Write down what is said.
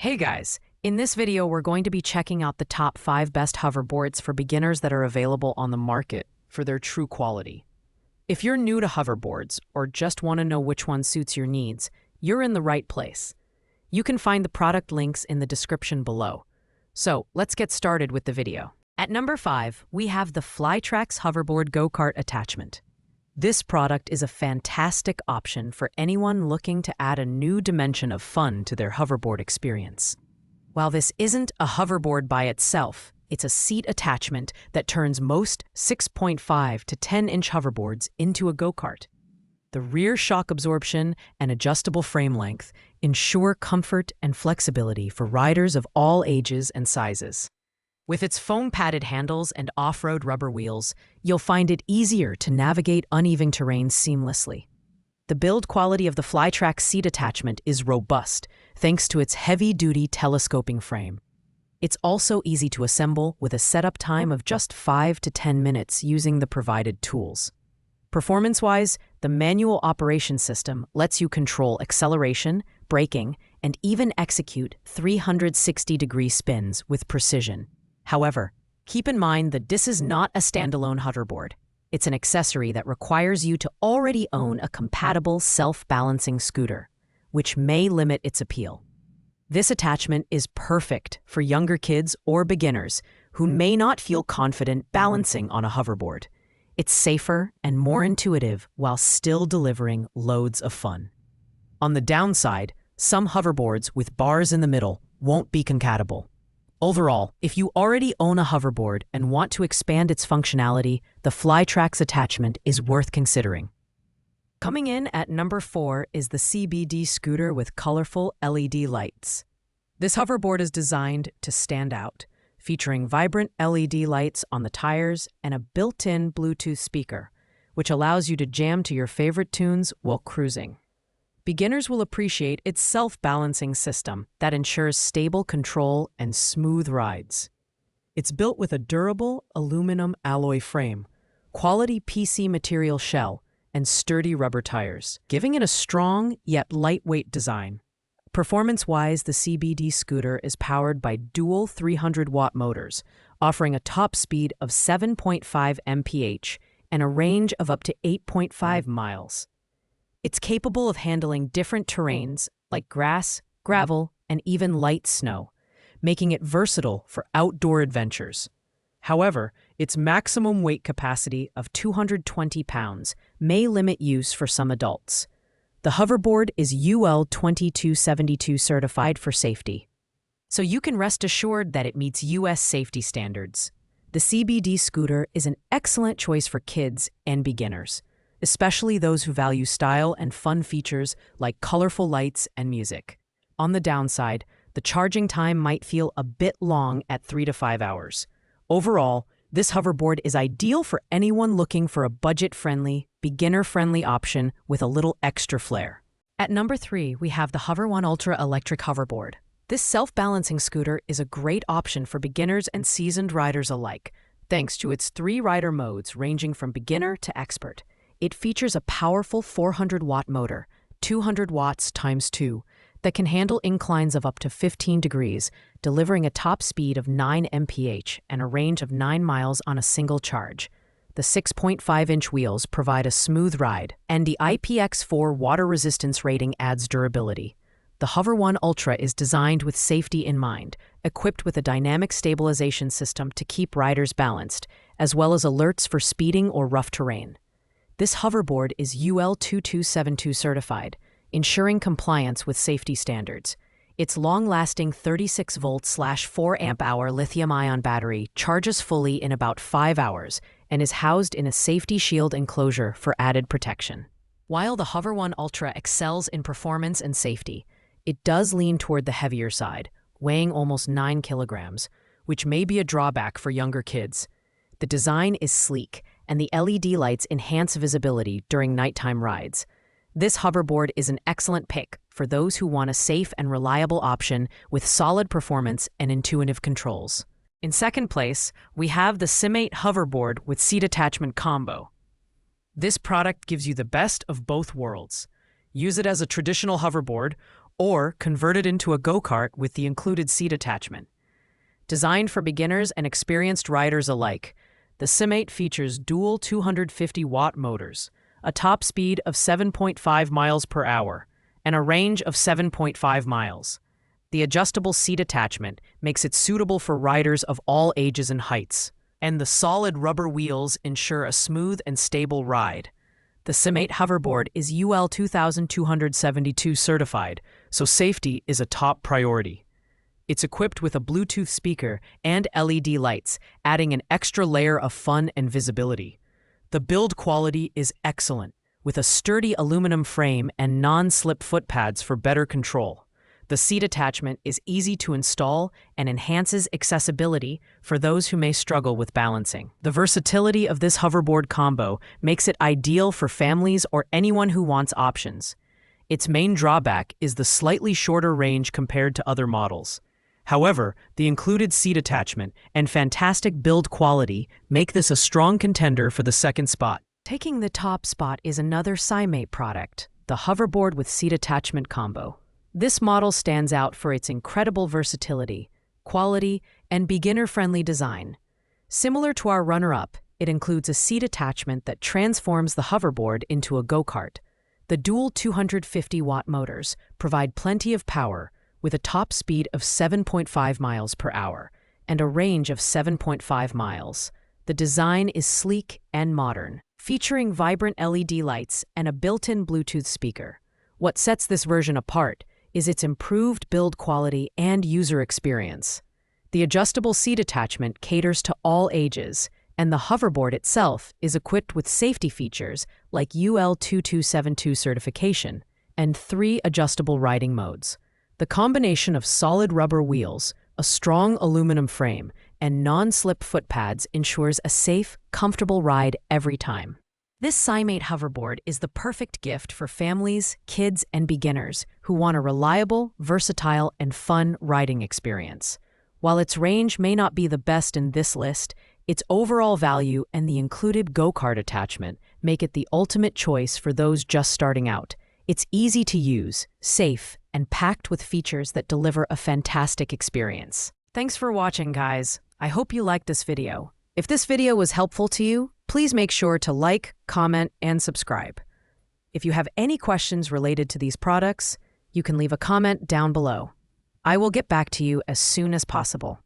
Hey guys, in this video we're going to be checking out the top 5 best hoverboards for beginners that are available on the market for their true quality. If you're new to hoverboards or just want to know which one suits your needs, you're in the right place. You can find the product links in the description below. So let's get started with the video. At number 5, we have the Flytrax Hoverboard Go-Kart Attachment. This product is a fantastic option for anyone looking to add a new dimension of fun to their hoverboard experience. While this isn't a hoverboard by itself, it's a seat attachment that turns most 6.5 to 10-inch hoverboards into a go-kart. The rear shock absorption and adjustable frame length ensure comfort and flexibility for riders of all ages and sizes. With its foam-padded handles and off-road rubber wheels, you'll find it easier to navigate uneven terrain seamlessly. The build quality of the Flytrax seat attachment is robust, thanks to its heavy-duty telescoping frame. It's also easy to assemble with a setup time of just 5 to 10 minutes using the provided tools. Performance-wise, the manual operation system lets you control acceleration, braking, and even execute 360-degree spins with precision. However, keep in mind that this is not a standalone hoverboard. It's an accessory that requires you to already own a compatible self-balancing scooter, which may limit its appeal. This attachment is perfect for younger kids or beginners who may not feel confident balancing on a hoverboard. It's safer and more intuitive while still delivering loads of fun. On the downside, some hoverboards with bars in the middle won't be compatible. Overall, if you already own a hoverboard and want to expand its functionality, the Flytrax attachment is worth considering. Coming in at number 4 is the CBD scooter with colorful LED lights. This hoverboard is designed to stand out, featuring vibrant LED lights on the tires and a built-in Bluetooth speaker, which allows you to jam to your favorite tunes while cruising. Beginners will appreciate its self-balancing system that ensures stable control and smooth rides. It's built with a durable aluminum alloy frame, quality PC material shell, and sturdy rubber tires, giving it a strong yet lightweight design. Performance-wise, the CBD scooter is powered by dual 300-watt motors, offering a top speed of 7.5 mph and a range of up to 8.5 miles. It's capable of handling different terrains like grass, gravel, and even light snow, making it versatile for outdoor adventures. However, its maximum weight capacity of 220 pounds may limit use for some adults. The hoverboard is UL 2272 certified for safety, so you can rest assured that it meets US safety standards. The CBD scooter is an excellent choice for kids and beginners, especially those who value style and fun features like colorful lights and music. On the downside, the charging time might feel a bit long at 3 to 5 hours. Overall, this hoverboard is ideal for anyone looking for a budget-friendly, beginner-friendly option with a little extra flair. At number 3, we have the Hover1 Ultra Electric Hoverboard. This self-balancing scooter is a great option for beginners and seasoned riders alike, thanks to its 3 rider modes ranging from beginner to expert. It features a powerful 400-watt motor, 200 watts times 2, that can handle inclines of up to 15 degrees, delivering a top speed of 9 mph and a range of 9 miles on a single charge. The 6.5-inch wheels provide a smooth ride, and the IPX4 water resistance rating adds durability. The Hover1 Ultra is designed with safety in mind, equipped with a dynamic stabilization system to keep riders balanced, as well as alerts for speeding or rough terrain. This hoverboard is UL 2272 certified, ensuring compliance with safety standards. Its long-lasting 36-volt/4 amp-hour lithium-ion battery charges fully in about 5 hours and is housed in a safety shield enclosure for added protection. While the Hover1 Ultra excels in performance and safety, it does lean toward the heavier side, weighing almost 9 kilograms, which may be a drawback for younger kids. The design is sleek, and the LED lights enhance visibility during nighttime rides. This hoverboard is an excellent pick for those who want a safe and reliable option with solid performance and intuitive controls. In second place, we have the Simate Hoverboard with Seat Attachment Combo. This product gives you the best of both worlds. Use it as a traditional hoverboard or convert it into a go-kart with the included seat attachment. Designed for beginners and experienced riders alike, the Sim8 features dual 250-watt motors, a top speed of 7.5 miles per hour, and a range of 7.5 miles. The adjustable seat attachment makes it suitable for riders of all ages and heights, and the solid rubber wheels ensure a smooth and stable ride. The Sim8 hoverboard is UL 2272 certified, so safety is a top priority. It's equipped with a Bluetooth speaker and LED lights, adding an extra layer of fun and visibility. The build quality is excellent, with a sturdy aluminum frame and non-slip foot pads for better control. The seat attachment is easy to install and enhances accessibility for those who may struggle with balancing. The versatility of this hoverboard combo makes it ideal for families or anyone who wants options. Its main drawback is the slightly shorter range compared to other models. However, the included seat attachment and fantastic build quality make this a strong contender for the second spot. Taking the top spot is another Sim8 product, the hoverboard with seat attachment combo. This model stands out for its incredible versatility, quality, and beginner-friendly design. Similar to our runner-up, it includes a seat attachment that transforms the hoverboard into a go-kart. The dual 250-watt motors provide plenty of power, with a top speed of 7.5 miles per hour and a range of 7.5 miles. The design is sleek and modern, featuring vibrant LED lights and a built-in Bluetooth speaker. What sets this version apart is its improved build quality and user experience. The adjustable seat attachment caters to all ages, and the hoverboard itself is equipped with safety features like UL 2272 certification and 3 adjustable riding modes. The combination of solid rubber wheels, a strong aluminum frame, and non-slip foot pads ensures a safe, comfortable ride every time. This Sim8 hoverboard is the perfect gift for families, kids, and beginners who want a reliable, versatile, and fun riding experience. While its range may not be the best in this list, its overall value and the included go-kart attachment make it the ultimate choice for those just starting out. It's easy to use, safe, and packed with features that deliver a fantastic experience. Thanks for watching, guys. I hope you liked this video. If this video was helpful to you, please make sure to like, comment, and subscribe. If you have any questions related to these products, you can leave a comment down below. I will get back to you as soon as possible.